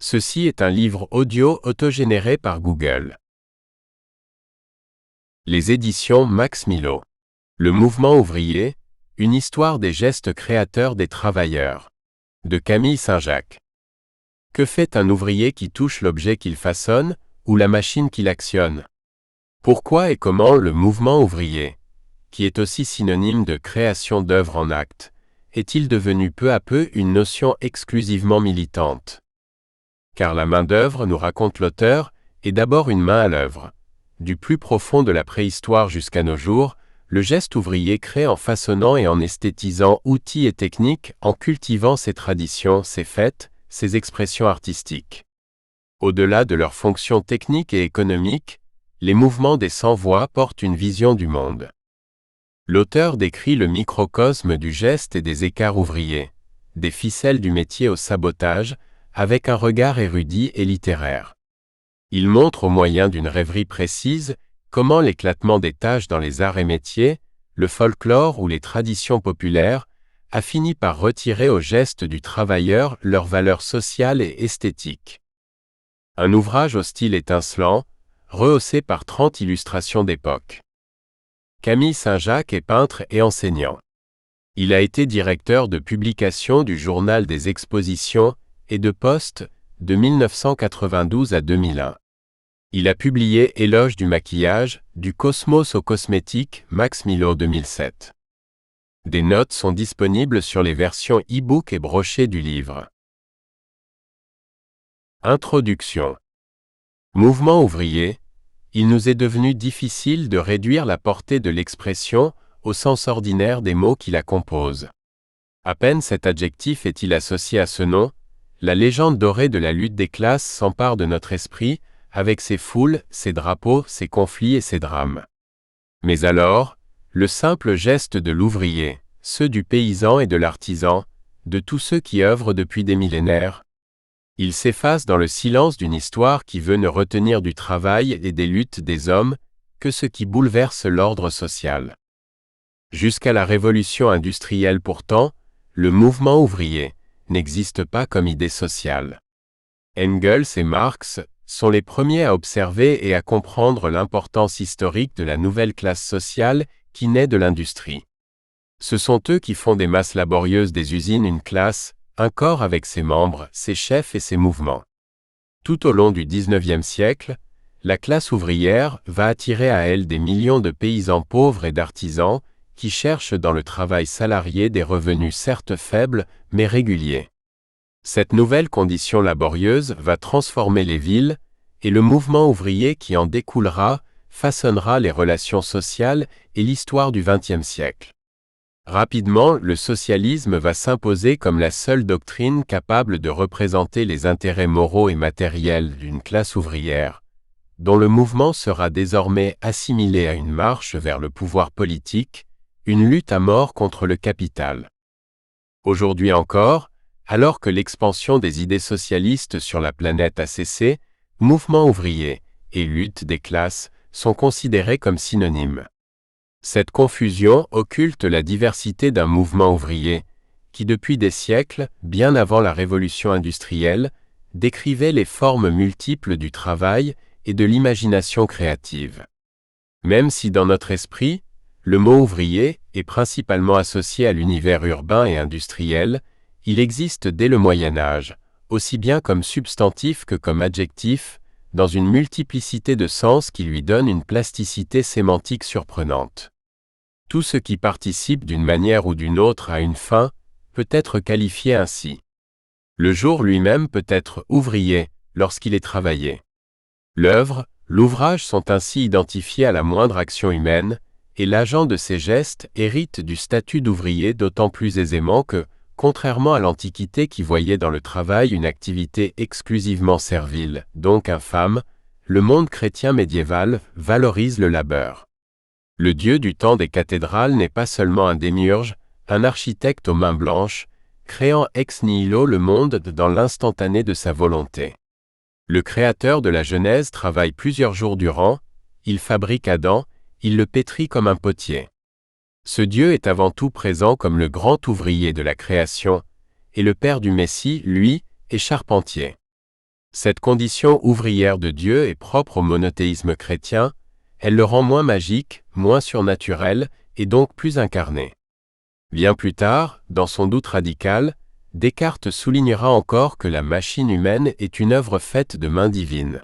Ceci est un livre audio autogénéré par Google. Les éditions Max Milo. Le mouvement ouvrier, une histoire des gestes créateurs des travailleurs. De Camille Saint-Jacques. Que fait un ouvrier qui touche l'objet qu'il façonne, ou la machine qu'il actionne? Pourquoi et comment le mouvement ouvrier, qui est aussi synonyme de création d'œuvres en acte, est-il devenu peu à peu une notion exclusivement militante? Car la main-d'œuvre, nous raconte l'auteur, est d'abord une main à l'œuvre. Du plus profond de la préhistoire jusqu'à nos jours, le geste ouvrier crée en façonnant et en esthétisant outils et techniques, en cultivant ses traditions, ses fêtes, ses expressions artistiques. Au-delà de leurs fonctions techniques et économiques, les mouvements des sans-voix portent une vision du monde. L'auteur décrit le microcosme du geste et des écarts ouvriers, des ficelles du métier au sabotage, avec un regard érudit et littéraire. Il montre au moyen d'une rêverie précise comment l'éclatement des tâches dans les arts et métiers, le folklore ou les traditions populaires, a fini par retirer au geste du travailleur leur valeur sociale et esthétique. Un ouvrage au style étincelant, rehaussé par 30 illustrations d'époque. Camille Saint-Jacques est peintre et enseignant. Il a été directeur de publication du Journal des Expositions et de Poste, de 1992 à 2001. Il a publié Éloge du maquillage, du cosmos au cosmétique, Max Milo 2007. Des notes sont disponibles sur les versions e-book et brochées du livre. Introduction. Mouvement ouvrier, il nous est devenu difficile de réduire la portée de l'expression au sens ordinaire des mots qui la composent. À peine cet adjectif est-il associé à ce nom, la légende dorée de la lutte des classes s'empare de notre esprit, avec ses foules, ses drapeaux, ses conflits et ses drames. Mais alors, le simple geste de l'ouvrier, ceux du paysan et de l'artisan, de tous ceux qui œuvrent depuis des millénaires, il s'efface dans le silence d'une histoire qui veut ne retenir du travail et des luttes des hommes que ce qui bouleverse l'ordre social. Jusqu'à la révolution industrielle pourtant, le mouvement ouvrier n'existe pas comme idée sociale. Engels et Marx sont les premiers à observer et à comprendre l'importance historique de la nouvelle classe sociale qui naît de l'industrie. Ce sont eux qui font des masses laborieuses des usines une classe, un corps avec ses membres, ses chefs et ses mouvements. Tout au long du XIXe siècle, la classe ouvrière va attirer à elle des millions de paysans pauvres et d'artisans qui cherchent dans le travail salarié des revenus certes faibles, mais réguliers. Cette nouvelle condition laborieuse va transformer les villes, et le mouvement ouvrier qui en découlera façonnera les relations sociales et l'histoire du XXe siècle. Rapidement, le socialisme va s'imposer comme la seule doctrine capable de représenter les intérêts moraux et matériels d'une classe ouvrière, dont le mouvement sera désormais assimilé à une marche vers le pouvoir politique, une lutte à mort contre le capital. Aujourd'hui encore, alors que l'expansion des idées socialistes sur la planète a cessé, mouvement ouvrier et lutte des classes sont considérés comme synonymes. Cette confusion occulte la diversité d'un mouvement ouvrier, qui depuis des siècles, bien avant la révolution industrielle, décrivait les formes multiples du travail et de l'imagination créative. Même si dans notre esprit, le mot ouvrier est principalement associé à l'univers urbain et industriel, il existe dès le Moyen Âge, aussi bien comme substantif que comme adjectif, dans une multiplicité de sens qui lui donne une plasticité sémantique surprenante. Tout ce qui participe d'une manière ou d'une autre à une fin peut être qualifié ainsi. Le jour lui-même peut être ouvrier lorsqu'il est travaillé. L'œuvre, l'ouvrage sont ainsi identifiés à la moindre action humaine, et l'agent de ces gestes hérite du statut d'ouvrier d'autant plus aisément que, contrairement à l'Antiquité qui voyait dans le travail une activité exclusivement servile, donc infâme, le monde chrétien médiéval valorise le labeur. Le Dieu du temps des cathédrales n'est pas seulement un démiurge, un architecte aux mains blanches, créant ex nihilo le monde dans l'instantané de sa volonté. Le Créateur de la Genèse travaille plusieurs jours durant, il fabrique Adam, il le pétrit comme un potier. Ce Dieu est avant tout présent comme le grand ouvrier de la création, et le Père du Messie, lui, est charpentier. Cette condition ouvrière de Dieu est propre au monothéisme chrétien, elle le rend moins magique, moins surnaturel, et donc plus incarné. Bien plus tard, dans son doute radical, Descartes soulignera encore que la machine humaine est une œuvre faite de mains divines.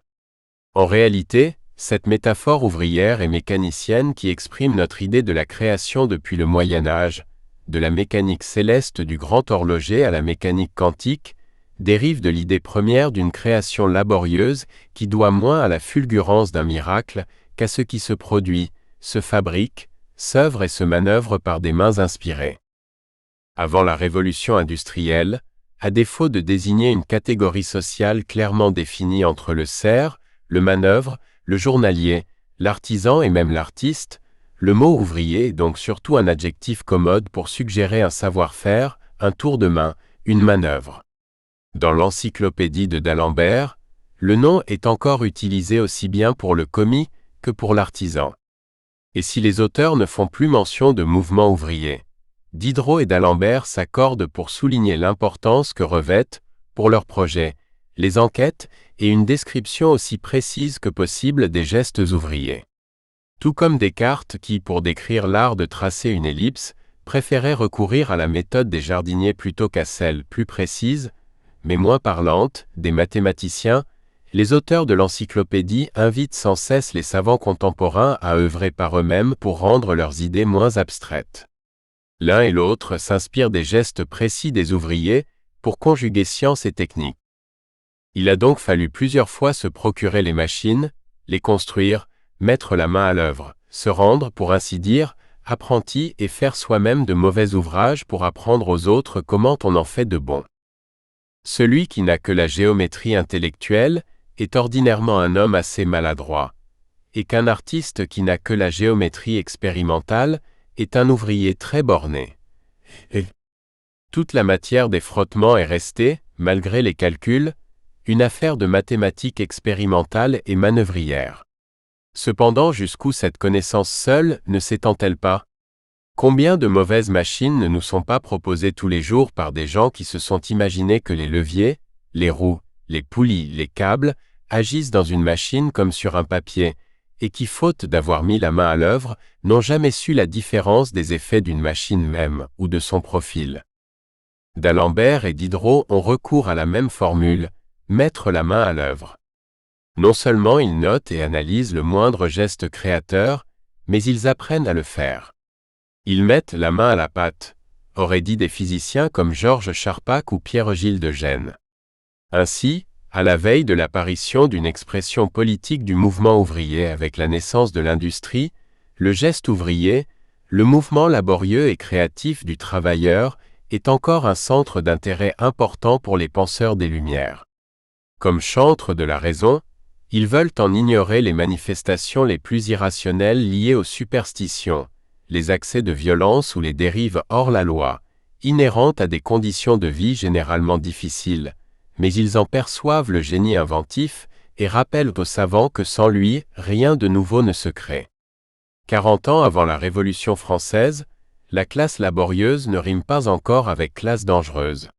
En réalité, cette métaphore ouvrière et mécanicienne qui exprime notre idée de la création depuis le Moyen Âge, de la mécanique céleste du grand horloger à la mécanique quantique, dérive de l'idée première d'une création laborieuse qui doit moins à la fulgurance d'un miracle qu'à ce qui se produit, se fabrique, s'œuvre et se manœuvre par des mains inspirées. Avant la révolution industrielle, à défaut de désigner une catégorie sociale clairement définie entre le serf, le manœuvre, le journalier, l'artisan et même l'artiste, le mot ouvrier est donc surtout un adjectif commode pour suggérer un savoir-faire, un tour de main, une manœuvre. Dans l'encyclopédie de d'Alembert, le nom est encore utilisé aussi bien pour le commis que pour l'artisan. Et si les auteurs ne font plus mention de mouvement ouvrier, Diderot et d'Alembert s'accordent pour souligner l'importance que revêtent, pour leurs projets, les enquêtes et une description aussi précise que possible des gestes ouvriers. Tout comme Descartes qui, pour décrire l'art de tracer une ellipse, préférait recourir à la méthode des jardiniers plutôt qu'à celle plus précise, mais moins parlante, des mathématiciens, les auteurs de l'encyclopédie invitent sans cesse les savants contemporains à œuvrer par eux-mêmes pour rendre leurs idées moins abstraites. L'un et l'autre s'inspirent des gestes précis des ouvriers pour conjuguer science et technique. Il a donc fallu plusieurs fois se procurer les machines, les construire, mettre la main à l'œuvre, se rendre, pour ainsi dire, apprenti et faire soi-même de mauvais ouvrages pour apprendre aux autres comment on en fait de bons. Celui qui n'a que la géométrie intellectuelle est ordinairement un homme assez maladroit, et qu'un artiste qui n'a que la géométrie expérimentale est un ouvrier très borné. Et toute la matière des frottements est restée, malgré les calculs, une affaire de mathématiques expérimentales et manœuvrières. Cependant, jusqu'où cette connaissance seule ne s'étend-elle pas? Combien de mauvaises machines ne nous sont pas proposées tous les jours par des gens qui se sont imaginés que les leviers, les roues, les poulies, les câbles agissent dans une machine comme sur un papier, et qui, faute d'avoir mis la main à l'œuvre, n'ont jamais su la différence des effets d'une machine même ou de son profil. D'Alembert et Diderot ont recours à la même formule, mettre la main à l'œuvre. Non seulement ils notent et analysent le moindre geste créateur, mais ils apprennent à le faire. Ils mettent la main à la pâte, auraient dit des physiciens comme Georges Charpak ou Pierre-Gilles de Gennes. Ainsi, à la veille de l'apparition d'une expression politique du mouvement ouvrier avec la naissance de l'industrie, le geste ouvrier, le mouvement laborieux et créatif du travailleur, est encore un centre d'intérêt important pour les penseurs des Lumières. Comme chantres de la raison, ils veulent en ignorer les manifestations les plus irrationnelles liées aux superstitions, les accès de violence ou les dérives hors la loi, inhérentes à des conditions de vie généralement difficiles, mais ils en perçoivent le génie inventif et rappellent aux savants que sans lui, rien de nouveau ne se crée. 40 ans avant la Révolution française, la classe laborieuse ne rime pas encore avec classe dangereuse.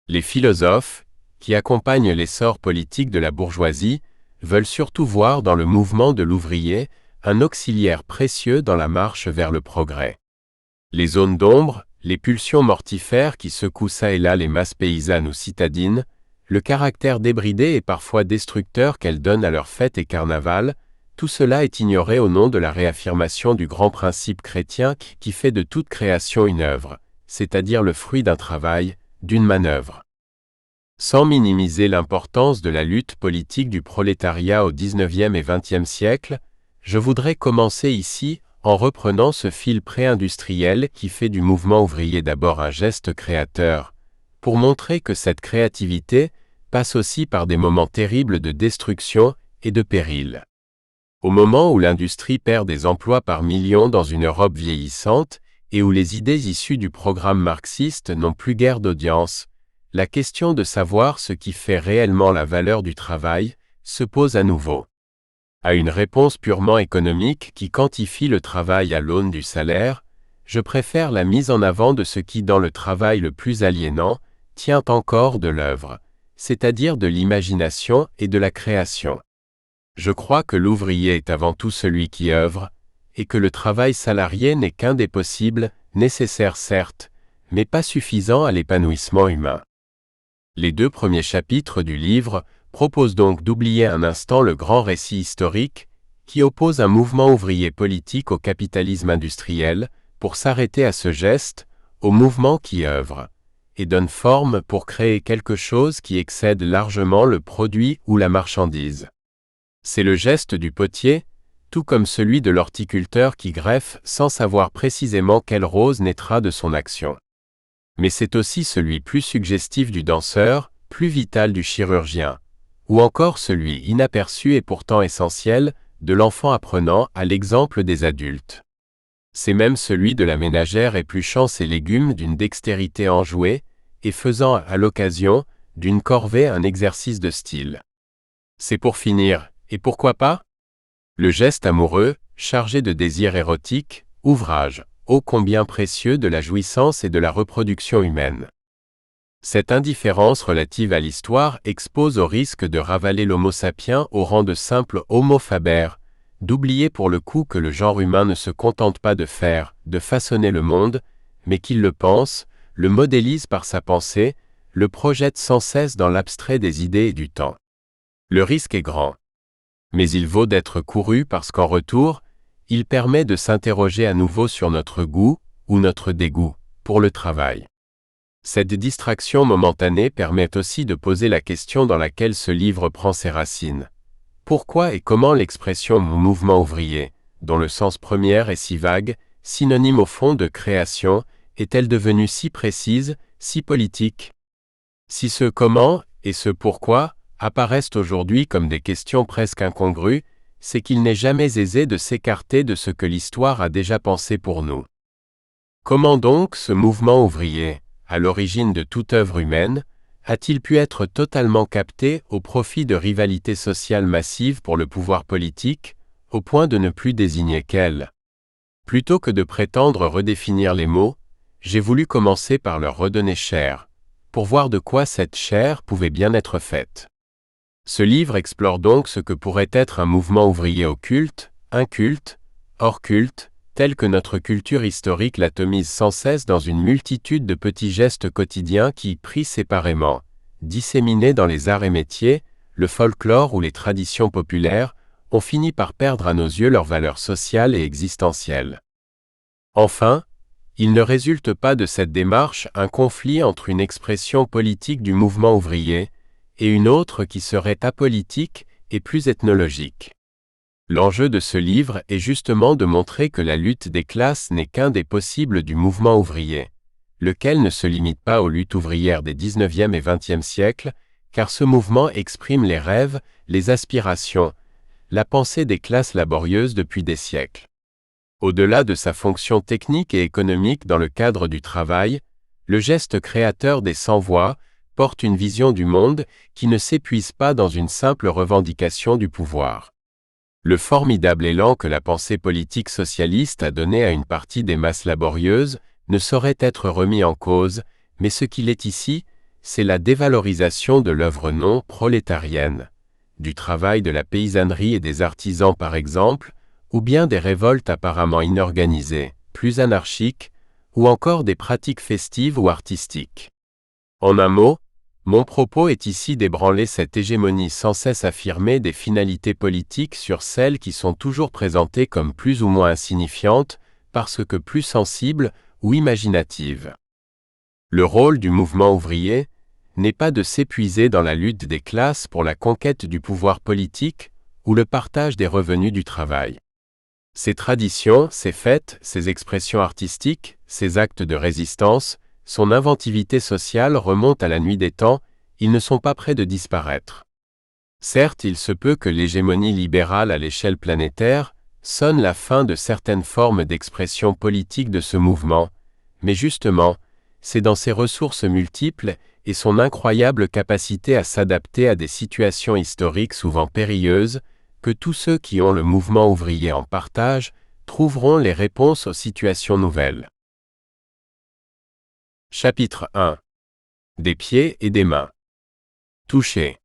Les philosophes, qui accompagnent l'essor politique de la bourgeoisie, veulent surtout voir dans le mouvement de l'ouvrier un auxiliaire précieux dans la marche vers le progrès. Les zones d'ombre, les pulsions mortifères qui secouent çà et là les masses paysannes ou citadines, le caractère débridé et parfois destructeur qu'elles donnent à leurs fêtes et carnavals, tout cela est ignoré au nom de la réaffirmation du grand principe chrétien qui fait de toute création une œuvre, c'est-à-dire le fruit d'un travail, d'une manœuvre. Sans minimiser l'importance de la lutte politique du prolétariat au XIXe et XXe siècle, je voudrais commencer ici en reprenant ce fil pré-industriel qui fait du mouvement ouvrier d'abord un geste créateur, pour montrer que cette créativité passe aussi par des moments terribles de destruction et de péril. Au moment où l'industrie perd des emplois par millions dans une Europe vieillissante et où les idées issues du programme marxiste n'ont plus guère d'audience, la question de savoir ce qui fait réellement la valeur du travail se pose à nouveau. À une réponse purement économique qui quantifie le travail à l'aune du salaire, je préfère la mise en avant de ce qui dans le travail le plus aliénant tient encore de l'œuvre, c'est-à-dire de l'imagination et de la création. Je crois que l'ouvrier est avant tout celui qui œuvre, et que le travail salarié n'est qu'un des possibles, nécessaire certes, mais pas suffisant à l'épanouissement humain. Les 2 premiers chapitres du livre proposent donc d'oublier un instant le grand récit historique qui oppose un mouvement ouvrier politique au capitalisme industriel pour s'arrêter à ce geste, au mouvement qui œuvre, et donne forme pour créer quelque chose qui excède largement le produit ou la marchandise. C'est le geste du potier, tout comme celui de l'horticulteur qui greffe sans savoir précisément quelle rose naîtra de son action. Mais c'est aussi celui plus suggestif du danseur, plus vital du chirurgien, ou encore celui inaperçu et pourtant essentiel de l'enfant apprenant à l'exemple des adultes. C'est même celui de la ménagère épluchant ses légumes d'une dextérité enjouée et faisant à l'occasion d'une corvée un exercice de style. C'est pour finir, et pourquoi pas? Le geste amoureux, chargé de désirs érotiques, ouvrage, ô combien précieux de la jouissance et de la reproduction humaine. Cette indifférence relative à l'histoire expose au risque de ravaler l'homo sapiens au rang de simple homo faber, d'oublier pour le coup que le genre humain ne se contente pas de faire, de façonner le monde, mais qu'il le pense, le modélise par sa pensée, le projette sans cesse dans l'abstrait des idées et du temps. Le risque est grand. Mais il vaut d'être couru parce qu'en retour, il permet de s'interroger à nouveau sur notre goût, ou notre dégoût, pour le travail. Cette distraction momentanée permet aussi de poser la question dans laquelle ce livre prend ses racines. Pourquoi et comment l'expression « mouvement ouvrier », dont le sens premier est si vague, synonyme au fond de création, est-elle devenue si précise, si politique? Si ce « comment » et ce « pourquoi » apparaissent aujourd'hui comme des questions presque incongrues, c'est qu'il n'est jamais aisé de s'écarter de ce que l'histoire a déjà pensé pour nous. Comment donc ce mouvement ouvrier, à l'origine de toute œuvre humaine, a-t-il pu être totalement capté au profit de rivalités sociales massives pour le pouvoir politique, au point de ne plus désigner qu'elles? Plutôt que de prétendre redéfinir les mots, j'ai voulu commencer par leur redonner chair, pour voir de quoi cette chair pouvait bien être faite. Ce livre explore donc ce que pourrait être un mouvement ouvrier occulte, inculte, hors culte, tel que notre culture historique l'atomise sans cesse dans une multitude de petits gestes quotidiens qui, pris séparément, disséminés dans les arts et métiers, le folklore ou les traditions populaires, ont fini par perdre à nos yeux leur valeur sociale et existentielle. Enfin, il ne résulte pas de cette démarche un conflit entre une expression politique du mouvement ouvrier et une autre qui serait apolitique et plus ethnologique. L'enjeu de ce livre est justement de montrer que la lutte des classes n'est qu'un des possibles du mouvement ouvrier, lequel ne se limite pas aux luttes ouvrières des 19e et 20e siècles, car ce mouvement exprime les rêves, les aspirations, la pensée des classes laborieuses depuis des siècles. Au-delà de sa fonction technique et économique dans le cadre du travail, le geste créateur des sans-voix porte une vision du monde qui ne s'épuise pas dans une simple revendication du pouvoir. Le formidable élan que la pensée politique socialiste a donné à une partie des masses laborieuses ne saurait être remis en cause, mais ce qu'il est ici, c'est la dévalorisation de l'œuvre non prolétarienne, du travail de la paysannerie et des artisans par exemple, ou bien des révoltes apparemment inorganisées, plus anarchiques, ou encore des pratiques festives ou artistiques. En un mot, mon propos est ici d'ébranler cette hégémonie sans cesse affirmée des finalités politiques sur celles qui sont toujours présentées comme plus ou moins insignifiantes, parce que plus sensibles ou imaginatives. Le rôle du mouvement ouvrier n'est pas de s'épuiser dans la lutte des classes pour la conquête du pouvoir politique ou le partage des revenus du travail. Ces traditions, ces fêtes, ces expressions artistiques, ces actes de résistance, son inventivité sociale remonte à la nuit des temps, ils ne sont pas près de disparaître. Certes, il se peut que l'hégémonie libérale à l'échelle planétaire sonne la fin de certaines formes d'expression politique de ce mouvement, mais justement, c'est dans ses ressources multiples et son incroyable capacité à s'adapter à des situations historiques souvent périlleuses que tous ceux qui ont le mouvement ouvrier en partage trouveront les réponses aux situations nouvelles. Chapitre 1. Des pieds et des mains. Toucher.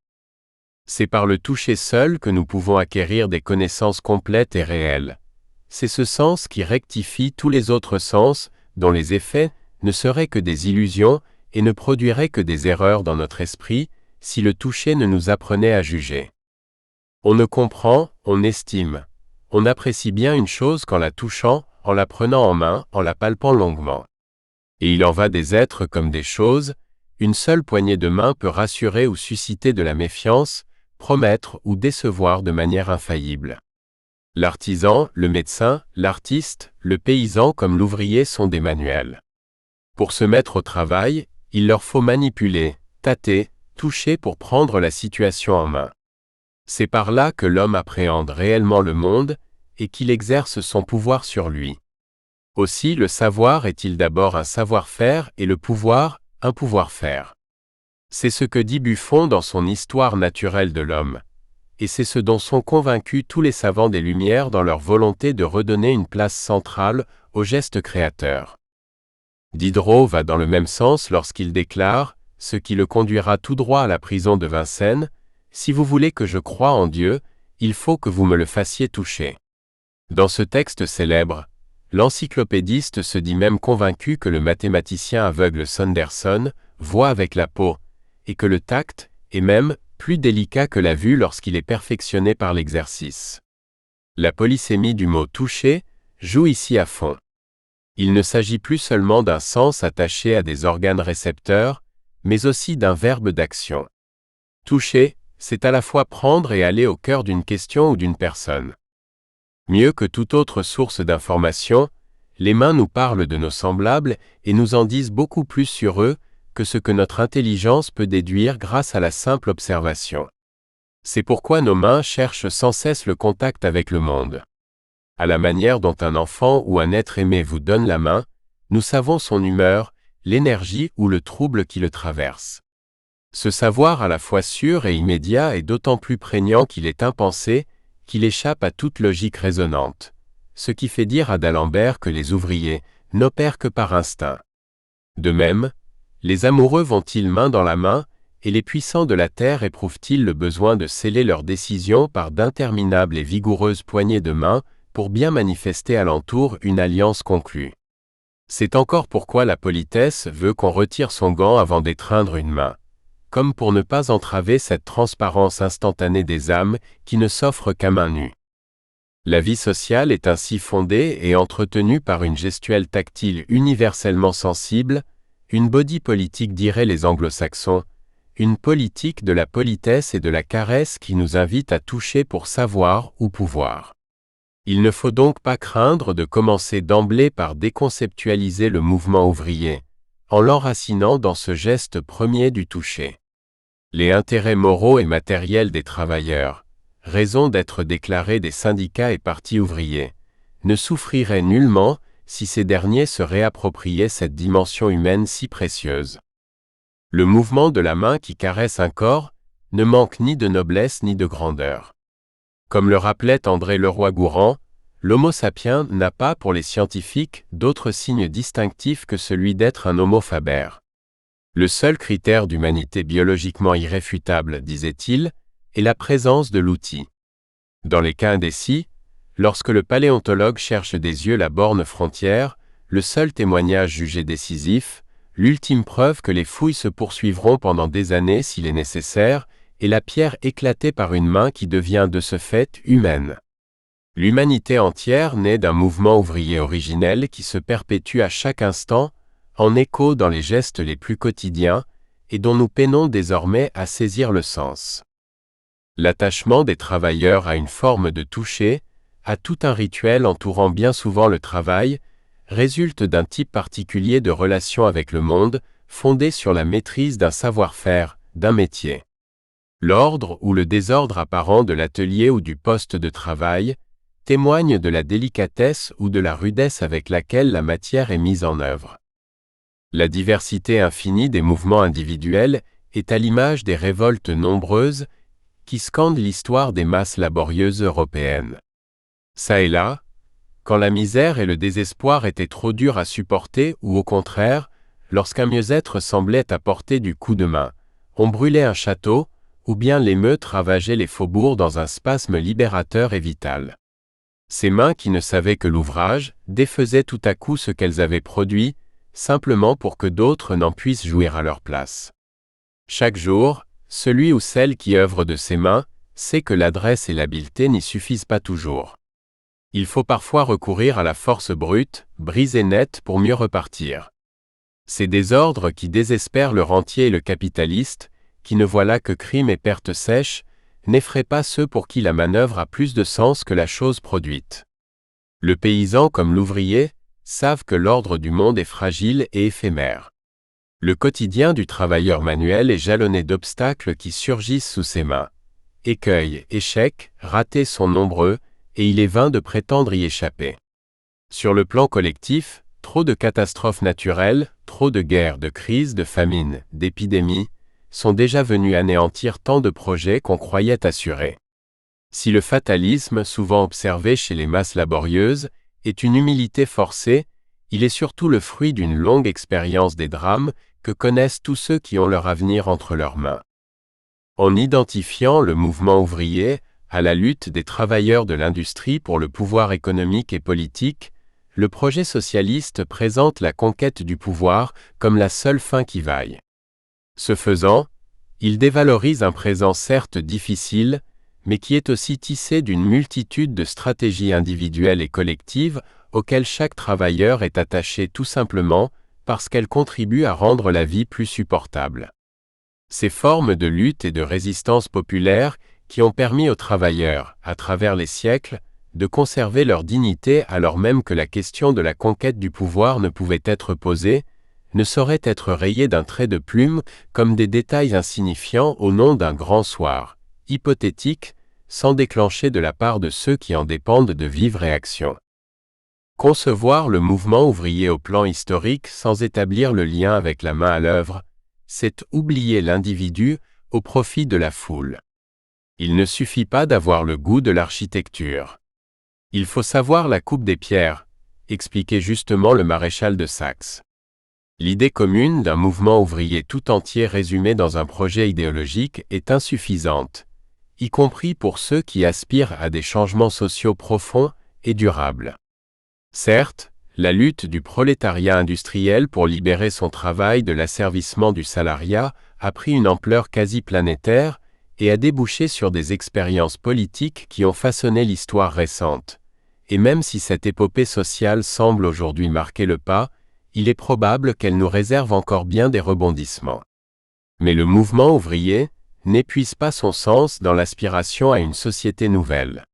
C'est par le toucher seul que nous pouvons acquérir des connaissances complètes et réelles. C'est ce sens qui rectifie tous les autres sens, dont les effets ne seraient que des illusions et ne produiraient que des erreurs dans notre esprit, si le toucher ne nous apprenait à juger. On ne comprend, on estime. On apprécie bien une chose qu'en la touchant, en la prenant en main, en la palpant longuement. Et il en va des êtres comme des choses, une seule poignée de main peut rassurer ou susciter de la méfiance, promettre ou décevoir de manière infaillible. L'artisan, le médecin, l'artiste, le paysan comme l'ouvrier sont des manuels. Pour se mettre au travail, il leur faut manipuler, tâter, toucher pour prendre la situation en main. C'est par là que l'homme appréhende réellement le monde et qu'il exerce son pouvoir sur lui. Aussi le savoir est-il d'abord un savoir-faire et le pouvoir, un pouvoir-faire. C'est ce que dit Buffon dans son Histoire naturelle de l'homme. Et c'est ce dont sont convaincus tous les savants des Lumières dans leur volonté de redonner une place centrale au geste créateur. Diderot va dans le même sens lorsqu'il déclare, ce qui le conduira tout droit à la prison de Vincennes, « Si vous voulez que je croie en Dieu, il faut que vous me le fassiez toucher. » Dans ce texte célèbre, l'encyclopédiste se dit même convaincu que le mathématicien aveugle Sanderson voit avec la peau, et que le tact est même plus délicat que la vue lorsqu'il est perfectionné par l'exercice. La polysémie du mot « toucher » joue ici à fond. Il ne s'agit plus seulement d'un sens attaché à des organes récepteurs, mais aussi d'un verbe d'action. Toucher, c'est à la fois prendre et aller au cœur d'une question ou d'une personne. Mieux que toute autre source d'information, les mains nous parlent de nos semblables et nous en disent beaucoup plus sur eux que ce que notre intelligence peut déduire grâce à la simple observation. C'est pourquoi nos mains cherchent sans cesse le contact avec le monde. À la manière dont un enfant ou un être aimé vous donne la main, nous savons son humeur, l'énergie ou le trouble qui le traverse. Ce savoir à la fois sûr et immédiat est d'autant plus prégnant qu'il est impensé, qu'il échappe à toute logique raisonnante, ce qui fait dire à d'Alembert que les ouvriers n'opèrent que par instinct. De même, les amoureux vont-ils main dans la main, et les puissants de la terre éprouvent-ils le besoin de sceller leurs décisions par d'interminables et vigoureuses poignées de main pour bien manifester alentour une alliance conclue. C'est encore pourquoi la politesse veut qu'on retire son gant avant d'étreindre une main, comme pour ne pas entraver cette transparence instantanée des âmes qui ne s'offre qu'à main nue. La vie sociale est ainsi fondée et entretenue par une gestuelle tactile universellement sensible, une body politique diraient les anglo-saxons, une politique de la politesse et de la caresse qui nous invite à toucher pour savoir ou pouvoir. Il ne faut donc pas craindre de commencer d'emblée par déconceptualiser le mouvement ouvrier, en l'enracinant dans ce geste premier du toucher. Les intérêts moraux et matériels des travailleurs, raison d'être déclarés des syndicats et partis ouvriers, ne souffriraient nullement si ces derniers se réappropriaient cette dimension humaine si précieuse. Le mouvement de la main qui caresse un corps ne manque ni de noblesse ni de grandeur. Comme le rappelait André Leroi-Gourhan, l'Homo sapiens n'a pas pour les scientifiques d'autre signe distinctif que celui d'être un Homo faber. Le seul critère d'humanité biologiquement irréfutable, disait-il, est la présence de l'outil. Dans les cas indécis, lorsque le paléontologue cherche des yeux la borne frontière, le seul témoignage jugé décisif, l'ultime preuve que les fouilles se poursuivront pendant des années s'il est nécessaire, est la pierre éclatée par une main qui devient de ce fait humaine. L'humanité entière naît d'un mouvement ouvrier originel qui se perpétue à chaque instant, en écho dans les gestes les plus quotidiens, et dont nous peinons désormais à saisir le sens. L'attachement des travailleurs à une forme de toucher, à tout un rituel entourant bien souvent le travail, résulte d'un type particulier de relation avec le monde, fondé sur la maîtrise d'un savoir-faire, d'un métier. L'ordre ou le désordre apparent de l'atelier ou du poste de travail témoigne de la délicatesse ou de la rudesse avec laquelle la matière est mise en œuvre. La diversité infinie des mouvements individuels est à l'image des révoltes nombreuses qui scandent l'histoire des masses laborieuses européennes. Ça et là, quand la misère et le désespoir étaient trop durs à supporter ou au contraire, lorsqu'un mieux-être semblait à portée du coup de main, on brûlait un château, ou bien l'émeute ravageait les faubourgs dans un spasme libérateur et vital. Ces mains qui ne savaient que l'ouvrage défaisaient tout à coup ce qu'elles avaient produit, simplement pour que d'autres n'en puissent jouir à leur place. Chaque jour, celui ou celle qui œuvre de ses mains sait que l'adresse et l'habileté n'y suffisent pas toujours. Il faut parfois recourir à la force brute, brisée nette pour mieux repartir. Ces désordres qui désespèrent le rentier et le capitaliste, qui ne voient là que crime et perte sèche, n'effraient pas ceux pour qui la manœuvre a plus de sens que la chose produite. Le paysan comme l'ouvrier savent que l'ordre du monde est fragile et éphémère. Le quotidien du travailleur manuel est jalonné d'obstacles qui surgissent sous ses mains. Écueils, échecs, ratés sont nombreux, et il est vain de prétendre y échapper. Sur le plan collectif, trop de catastrophes naturelles, trop de guerres, de crises, de famines, d'épidémies, sont déjà venus anéantir tant de projets qu'on croyait assurés. Si le fatalisme, souvent observé chez les masses laborieuses, est une humilité forcée, il est surtout le fruit d'une longue expérience des drames que connaissent tous ceux qui ont leur avenir entre leurs mains. En identifiant le mouvement ouvrier à la lutte des travailleurs de l'industrie pour le pouvoir économique et politique, le projet socialiste présente la conquête du pouvoir comme la seule fin qui vaille. Ce faisant, il dévalorise un présent certes difficile, mais qui est aussi tissé d'une multitude de stratégies individuelles et collectives auxquelles chaque travailleur est attaché tout simplement parce qu'elles contribuent à rendre la vie plus supportable. Ces formes de lutte et de résistance populaire qui ont permis aux travailleurs, à travers les siècles, de conserver leur dignité alors même que la question de la conquête du pouvoir ne pouvait être posée, ne sauraient être rayées d'un trait de plume comme des détails insignifiants au nom d'un grand soir, hypothétique, sans déclencher de la part de ceux qui en dépendent de vives réactions. Concevoir le mouvement ouvrier au plan historique sans établir le lien avec la main à l'œuvre, c'est oublier l'individu au profit de la foule. Il ne suffit pas d'avoir le goût de l'architecture. Il faut savoir la coupe des pierres, expliquait justement le maréchal de Saxe. L'idée commune d'un mouvement ouvrier tout entier résumé dans un projet idéologique est insuffisante, y compris pour ceux qui aspirent à des changements sociaux profonds et durables. Certes, la lutte du prolétariat industriel pour libérer son travail de l'asservissement du salariat a pris une ampleur quasi planétaire et a débouché sur des expériences politiques qui ont façonné l'histoire récente. Et même si cette épopée sociale semble aujourd'hui marquer le pas, il est probable qu'elle nous réserve encore bien des rebondissements. Mais le mouvement ouvrier n'épuise pas son sens dans l'aspiration à une société nouvelle.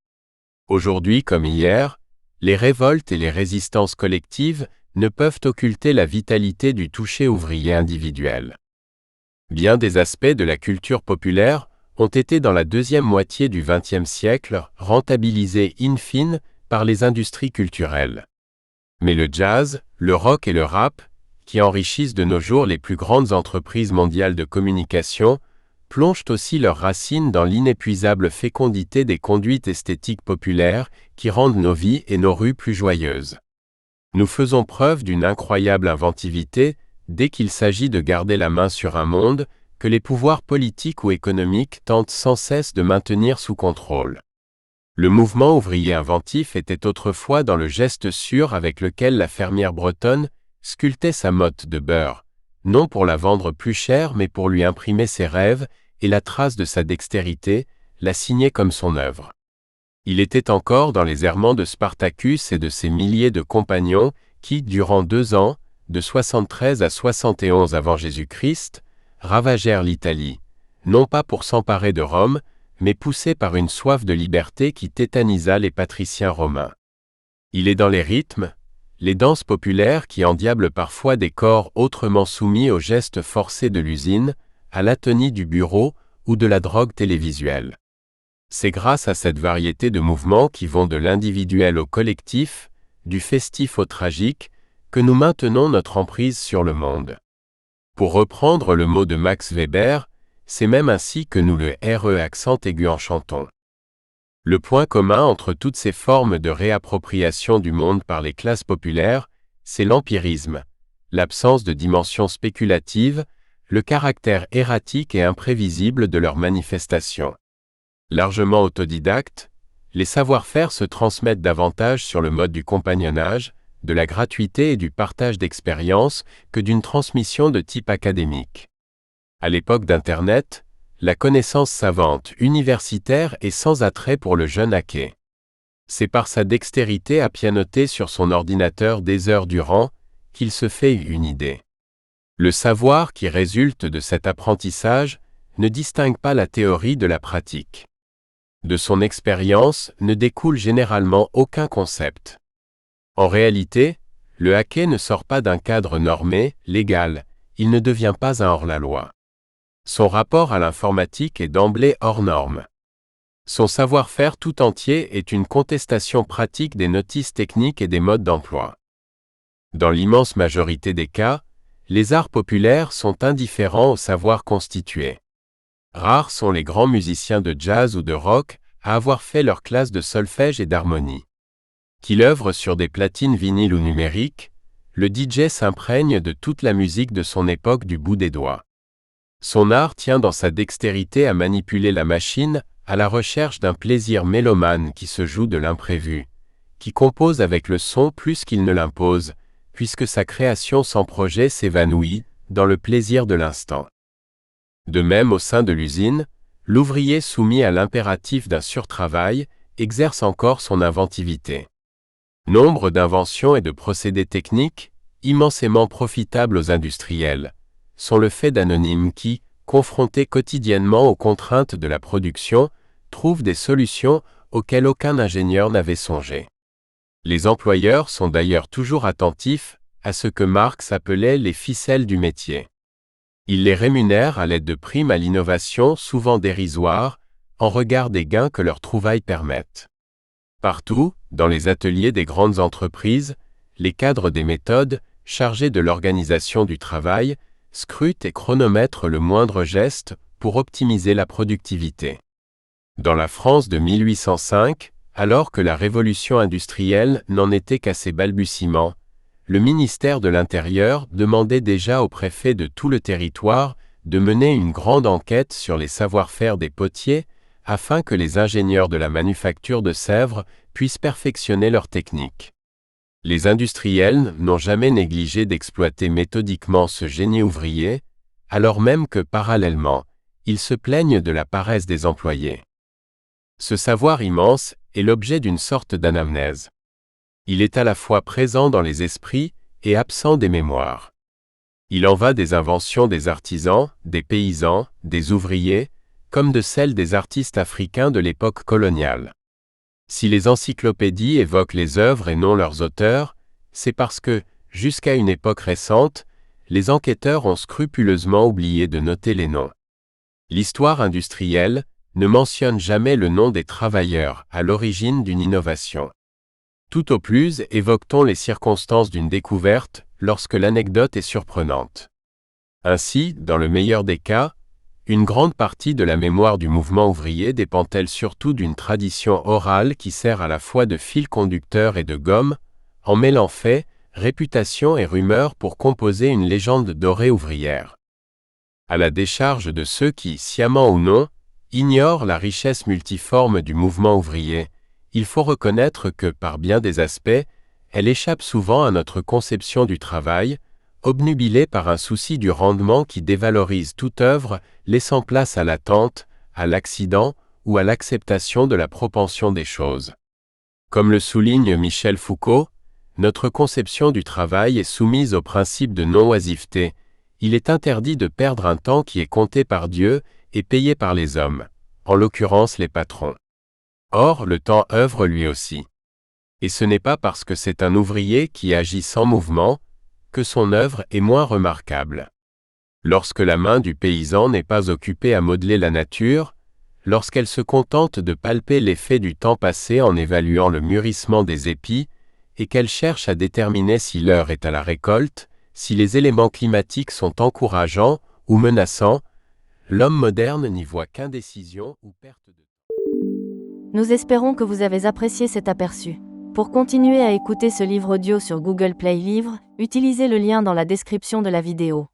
Aujourd'hui comme hier, les révoltes et les résistances collectives ne peuvent occulter la vitalité du toucher ouvrier individuel. Bien des aspects de la culture populaire ont été dans la deuxième moitié du XXe siècle rentabilisés in fine par les industries culturelles. Mais le jazz, le rock et le rap, qui enrichissent de nos jours les plus grandes entreprises mondiales de communication, plongent aussi leurs racines dans l'inépuisable fécondité des conduites esthétiques populaires qui rendent nos vies et nos rues plus joyeuses. Nous faisons preuve d'une incroyable inventivité dès qu'il s'agit de garder la main sur un monde que les pouvoirs politiques ou économiques tentent sans cesse de maintenir sous contrôle. Le mouvement ouvrier inventif était autrefois dans le geste sûr avec lequel la fermière bretonne sculptait sa motte de beurre, non pour la vendre plus cher mais pour lui imprimer ses rêves et la trace de sa dextérité, la signer comme son œuvre. Il était encore dans les errements de Spartacus et de ses milliers de compagnons qui, durant 2 ans, de 73 à 71 avant Jésus-Christ, ravagèrent l'Italie, non pas pour s'emparer de Rome, mais poussés par une soif de liberté qui tétanisa les patriciens romains. Il est dans les rythmes, les danses populaires qui endiablent parfois des corps autrement soumis aux gestes forcés de l'usine, à l'atonie du bureau ou de la drogue télévisuelle. C'est grâce à cette variété de mouvements qui vont de l'individuel au collectif, du festif au tragique, que nous maintenons notre emprise sur le monde. Pour reprendre le mot de Max Weber, c'est même ainsi que nous le RE accent aigu en chantons. Le point commun entre toutes ces formes de réappropriation du monde par les classes populaires, c'est l'empirisme, l'absence de dimension spéculative, le caractère erratique et imprévisible de leurs manifestations. Largement autodidactes, les savoir-faire se transmettent davantage sur le mode du compagnonnage, de la gratuité et du partage d'expériences que d'une transmission de type académique. À l'époque d'Internet, la connaissance savante, universitaire est sans attrait pour le jeune hacké. C'est par sa dextérité à pianoter sur son ordinateur des heures durant qu'il se fait une idée. Le savoir qui résulte de cet apprentissage ne distingue pas la théorie de la pratique. De son expérience ne découle généralement aucun concept. En réalité, le hacké ne sort pas d'un cadre normé, légal, il ne devient pas un hors-la-loi. Son rapport à l'informatique est d'emblée hors norme. Son savoir-faire tout entier est une contestation pratique des notices techniques et des modes d'emploi. Dans l'immense majorité des cas, les arts populaires sont indifférents au savoir constitué. Rares sont les grands musiciens de jazz ou de rock à avoir fait leur classe de solfège et d'harmonie. Qu'il œuvre sur des platines vinyles ou numériques, le DJ s'imprègne de toute la musique de son époque du bout des doigts. Son art tient dans sa dextérité à manipuler la machine, à la recherche d'un plaisir mélomane qui se joue de l'imprévu, qui compose avec le son plus qu'il ne l'impose, puisque sa création sans projet s'évanouit dans le plaisir de l'instant. De même au sein de l'usine, l'ouvrier soumis à l'impératif d'un surtravail exerce encore son inventivité. Nombre d'inventions et de procédés techniques, immensément profitables aux industriels, sont le fait d'anonymes qui, confrontés quotidiennement aux contraintes de la production, trouvent des solutions auxquelles aucun ingénieur n'avait songé. Les employeurs sont d'ailleurs toujours attentifs à ce que Marx appelait les ficelles du métier. Ils les rémunèrent à l'aide de primes à l'innovation souvent dérisoires, en regard des gains que leurs trouvailles permettent. Partout, dans les ateliers des grandes entreprises, les cadres des méthodes, chargés de l'organisation du travail, scrutent et chronomètrent le moindre geste pour optimiser la productivité. Dans la France de 1805, alors que la révolution industrielle n'en était qu'à ses balbutiements, le ministère de l'Intérieur demandait déjà au préfet de tout le territoire de mener une grande enquête sur les savoir-faire des potiers afin que les ingénieurs de la manufacture de Sèvres puissent perfectionner leur technique. Les industriels n'ont jamais négligé d'exploiter méthodiquement ce génie ouvrier, alors même que parallèlement, ils se plaignent de la paresse des employés. Ce savoir immense est l'objet d'une sorte d'anamnèse. Il est à la fois présent dans les esprits et absent des mémoires. Il en va des inventions des artisans, des paysans, des ouvriers, comme de celles des artistes africains de l'époque coloniale. Si les encyclopédies évoquent les œuvres et non leurs auteurs, c'est parce que, jusqu'à une époque récente, les enquêteurs ont scrupuleusement oublié de noter les noms. L'histoire industrielle ne mentionne jamais le nom des travailleurs à l'origine d'une innovation. Tout au plus évoque-t-on les circonstances d'une découverte lorsque l'anecdote est surprenante. Ainsi, dans le meilleur des cas, une grande partie de la mémoire du mouvement ouvrier dépend-elle surtout d'une tradition orale qui sert à la fois de fil conducteur et de gomme, en mêlant faits, réputation et rumeurs pour composer une légende dorée ouvrière. À la décharge de ceux qui, sciemment ou non, ignorent la richesse multiforme du mouvement ouvrier, il faut reconnaître que, par bien des aspects, elle échappe souvent à notre conception du travail, obnubilée par un souci du rendement qui dévalorise toute œuvre, laissant place à l'attente, à l'accident ou à l'acceptation de la propension des choses. Comme le souligne Michel Foucault, notre conception du travail est soumise au principe de non-oisiveté. Il est interdit de perdre un temps qui est compté par Dieu et payé par les hommes, en l'occurrence les patrons. Or, le temps œuvre lui aussi. Et ce n'est pas parce que c'est un ouvrier qui agit sans mouvement que son œuvre est moins remarquable. Lorsque la main du paysan n'est pas occupée à modeler la nature, lorsqu'elle se contente de palper l'effet du temps passé en évaluant le mûrissement des épis, et qu'elle cherche à déterminer si l'heure est à la récolte, si les éléments climatiques sont encourageants ou menaçants, l'homme moderne n'y voit qu'indécision ou perte de temps. Nous espérons que vous avez apprécié cet aperçu. Pour continuer à écouter ce livre audio sur Google Play Livres, utilisez le lien dans la description de la vidéo.